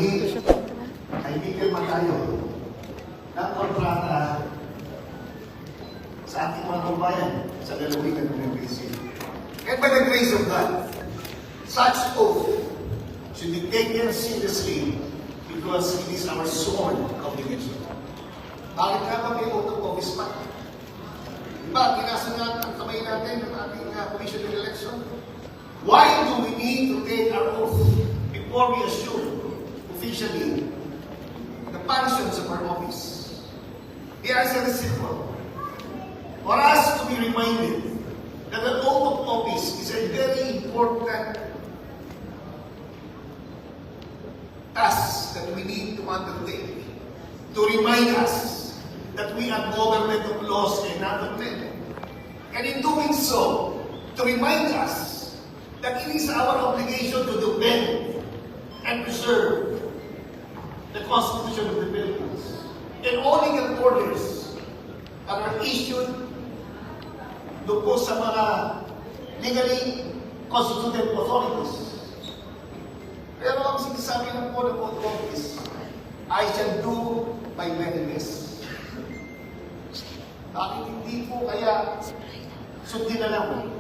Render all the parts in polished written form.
muli, kaibigan man tayo ng kontrata sa ating mga kabayan sa lalawigan ng Nueva. And by the grace of God, such oath should be taken seriously because it is our sworn obligation. Bakit nga ba may oath of office pa? Diba, kinasunod ang kamay natin ng ating commission of election? Why do we need to take our oath before we assume officially the functions of our office? The answer is simple. For us to be reminded that the oath of office is a very important task that we need to undertake to remind us that we are government of laws and not of men. And in doing so, to remind us that it is our obligation to defend and preserve the Constitution of the Philippines and all legal orders that are issued doon po sa mga legally constituted authorities. Pero ang sinasabi ng po ng oath of office, I shall do my very best. Bakit hindi po kaya sundin na lang?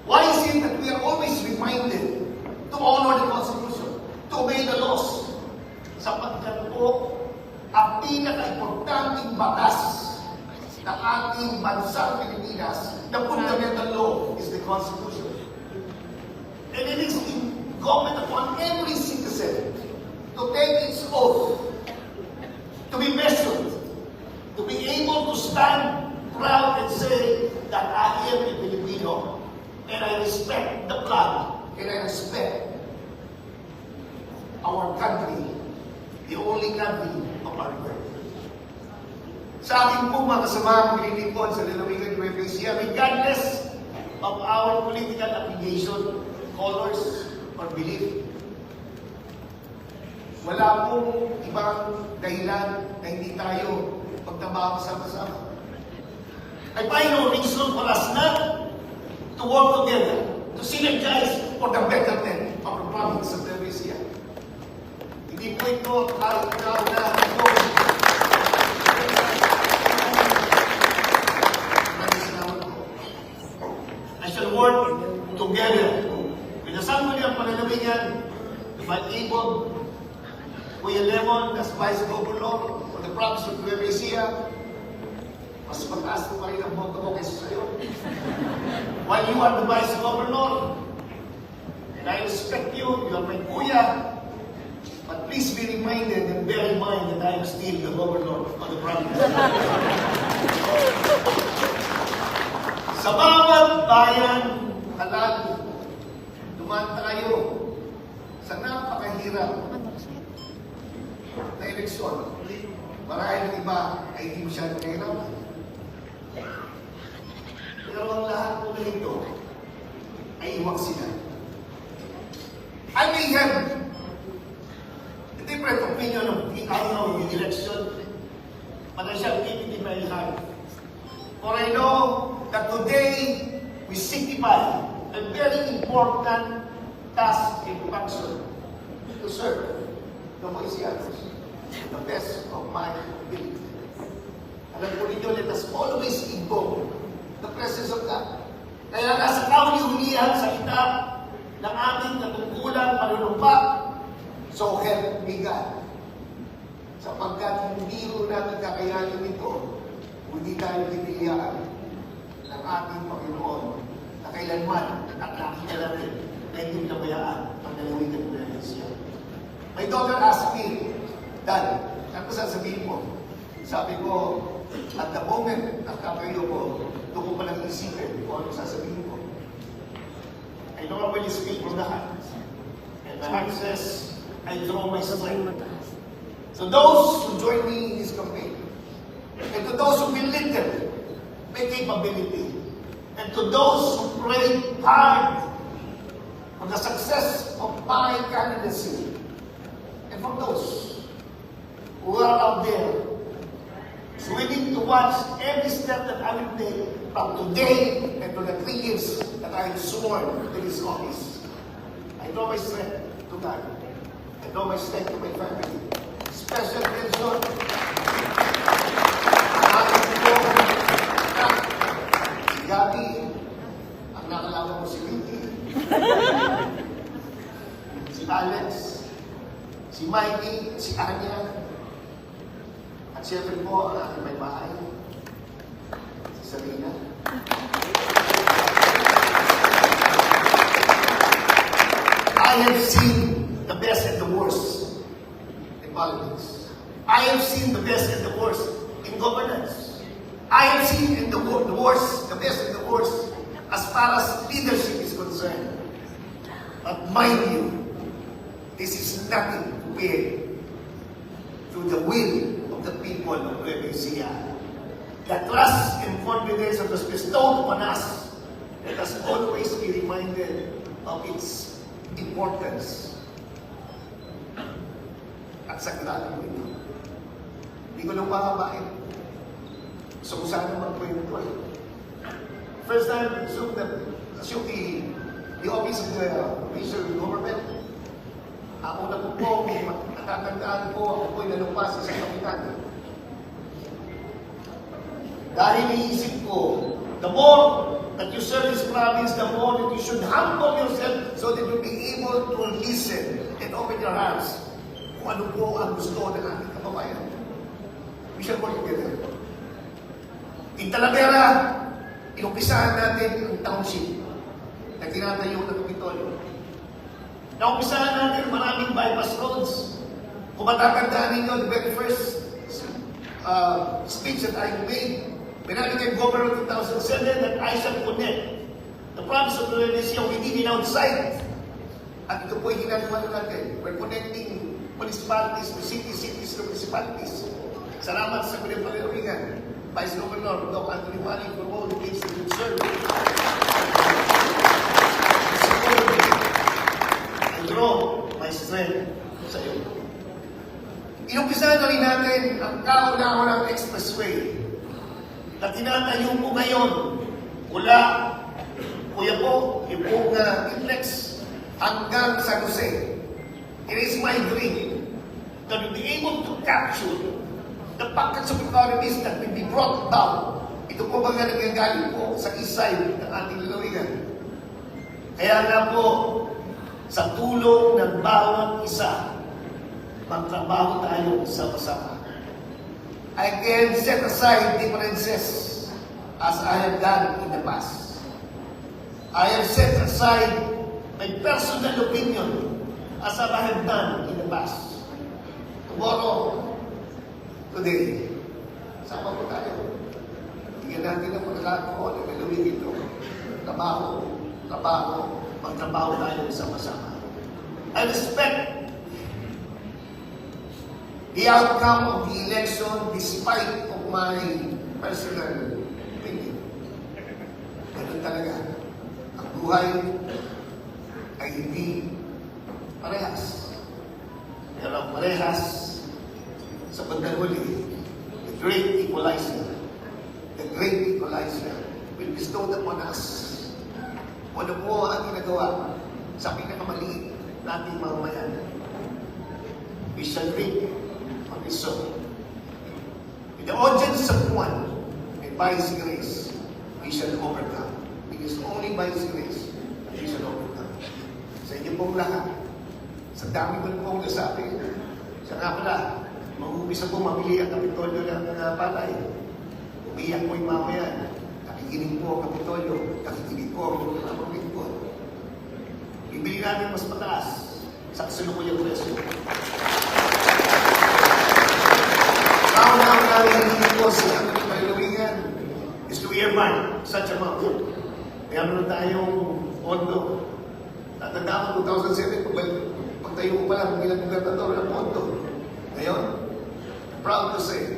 Why is it that we are always reminded to honor the Constitution, to obey the laws? Sapagkat po, ang pinaka-importanting batas ng ating bansang Pilipinas, the fundamental law is the Constitution. And it is incumbent upon every citizen to take its oath, to be measured, to be able to stand proud and say that I am a Filipino and I respect the flag and I respect our country, the only country of our birth. Sa ating po mga kasamang pinilipon sa lalawigan ng Nueva Ecija, regardless of our political affiliation, colors, or belief, wala pong ibang dahilan na hindi tayo magtrabaho sama-sama. I find no reason for us not to work together, to synergize for the betterment of the province of Nueva Ecija. Hindi po ito kahit ikaw na ito. I shall work together with the Sangguni ng Pananabigan to enable Kuya Lemon as Vice Governor for the province of Nueva Ecija. Mas mataas ko pa rin ang boto ko kaysa sa'yo. While you are the Vice Governor, and I respect you, you are my kuya, but please be reminded and bear in mind that I am still the Governor of the province. Sa bawat bayan, halal, dumaan tayo sa napakahirap na eleksyon. Marahil ng iba ay hindi masyadong nahirapan. Pero ang lahat po na ito ay iwag sila. I may have a different opinion of the outcome of the election, but I shall keep it in my heart. For I know that today we signify a very important task and function to serve the Moisianos to the best of my ability. Alam po ninyo, let us always invoke the presence of God. Kaya nasa kauli-ulihan sa itap ng ating katungkulang panunumpa, so help me God. Sapagkat hindi mo natin kakayanin ito, hindi tayo pinilihan ng ating Panginoon na kailanman at nakita natin na hindi pinabayaan ang lalawigan ng Nueva Ecija. My daughter asked me, Dad, ano sasabihin mo? Sabi ko, at the moment na kakayo ko, doon ko palang isipin kung ano sasabihin ko. I normally speak from the heart. And the heart says, I draw my strength. So those who join me in this campaign, and to those who believe my capability, and to those who pray hard for the success of my candidacy, and for those who are out there waiting to watch every step that I will take from today and to the 3 years that I am sworn to this office. I draw my strength to God. I know my strength to my family. Special mention. Ang aking po, si Gabi, ang nakalaman ko si Vicky, si Alex, si Mikey, si Anya, at siyempre po ang aking may bahay, si Sarina. I have seen the best and the worst in politics. I have seen the best and the worst in governance. I have seen in the worst, the best and the worst as far as leadership is concerned. But mind you, this is nothing compared to the will of the people of Nueva Ecija. The trust and confidence that was bestowed upon us, let us always be reminded of its importance. At sagrado mo ito. Hindi ko lang pahabain. So kung saan naman po ito eh. First time, assume the office of the regional government. Ako na po, natatandaan po, ako po'y nalumpas sa kapitan. Dahil iisip ko, the more that you serve this province, the more that you should humble yourself so that you'll be able to listen and open your hearts kung ano po ang gusto ng ating kababayan. We shall work together. In Talavera, inumpisahan natin ang township na tinatayo ng Kapitolyo. Naumpisahan natin maraming bypass roads. Kung matatandaan ninyo, the very first speech that I made when I became governor in 2007, that I shall connect the province of Nueva Ecija within and outside. At ito po yung ginagawa natin. We're connecting municipalities to cities, cities to municipalities. Salamat sa Pilipinas, Vice Governor Doc Anthony Manning for all the things that you've served. And draw my strength sa iyo. Inumpisahan na rin natin ang kauna-unang expressway na tinatayo po ngayon mula Kuya po, yung pong Implex hanggang San Jose. It is my dream that we'll be able to capture the packets of economies that will be brought down. Ito po mga nagagaling po sa east side ng ating lalawigan. Kaya nga po, sa tulong ng bawat isa, magtrabaho tayo sama-sama. I can set aside differences as I have done in the past. I have set aside my personal opinion as I have done in the past. Tomorrow, today, sama po tayo. Bigyan natin ang pagkakataon na gawin ito. Trabaho, magtrabaho tayo sama-sama. I respect the outcome of the election despite of my personal opinion. Ganun talaga. Ang buhay ay hindi parehas. Pero ang parehas sa bandang huli, the great equalizer will bestow upon us kung ano po ang ginagawa sa pinakamaliit nating mamamayan. We shall reap on this soul. With the audience of one, and by His grace, we shall overcome. It is only by His grace that we shall overcome. Sa inyo pong lahat, sa dami ko pong nasabi, siya nga pala, mag-umpisa po mamili ang Kapitolyo ng palay. Umiyak po yung mamayan. Nakikinig po ang Kapitolyo. Nakikinig po ang mga lingkod. Ibili natin mas mataas sa kasalukuyang presyo. Kauna-una namin hindi po sa Pailawigan is to earmark such amount. Kaya meron tayong pondo. Tatandaan ko 2007, pagtayo ko pa lang bilang gobernador ng pondo. Ngayon, I'm proud to say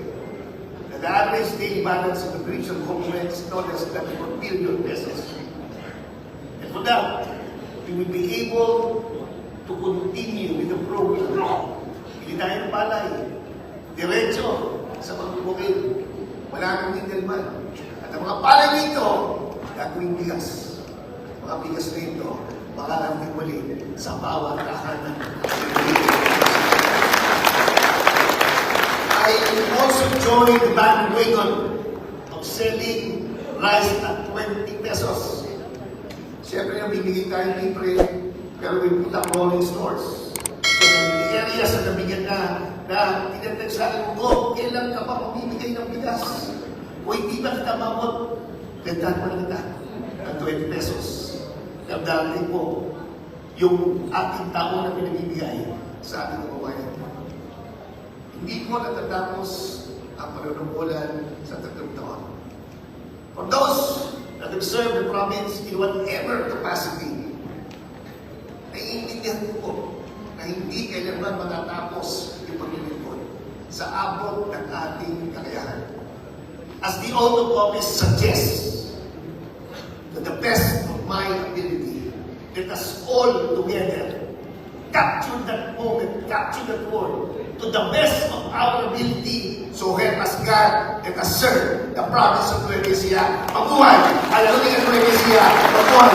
that the average daily balance of the regional government is no less than 4 billion pesos. And for that, we will be able to continue with the program. Hindi tayo ng palay. Diretso sa mga bukid. Wala kang middleman. At ang mga palay nito, gagawing bigas. Mga bigas nito, makakarating muli sa bawat tahanan. I also joined the bandwagon of selling rice at 20 pesos. Siyempre, nabibigay tayo libre, pero we put up rolling stores. So, the areas na nabigyan na tinatag sa akin ko, kailan ka pa mamimigay ng bigas? O hindi ba kita mamot? Bentahan pa kita ng 20 pesos. Nagdarating po yung ating tao na pinabibigay sa ating kababayan. Hindi ko natatapos ang panunungkulan sa 3 taon. For those that have served the province in whatever capacity, naiintindihan ko na hindi kailanman matatapos yung paglilingkod sa abot ng ating kakayahan. As the oath of office suggests, to the best of my ability, let us all together capture that moment, capture that word, to the best of our ability. So help us God, let us serve the province of Nueva Ecija. Mabuhay! Alam mo ng Nueva Ecija, mabuhay!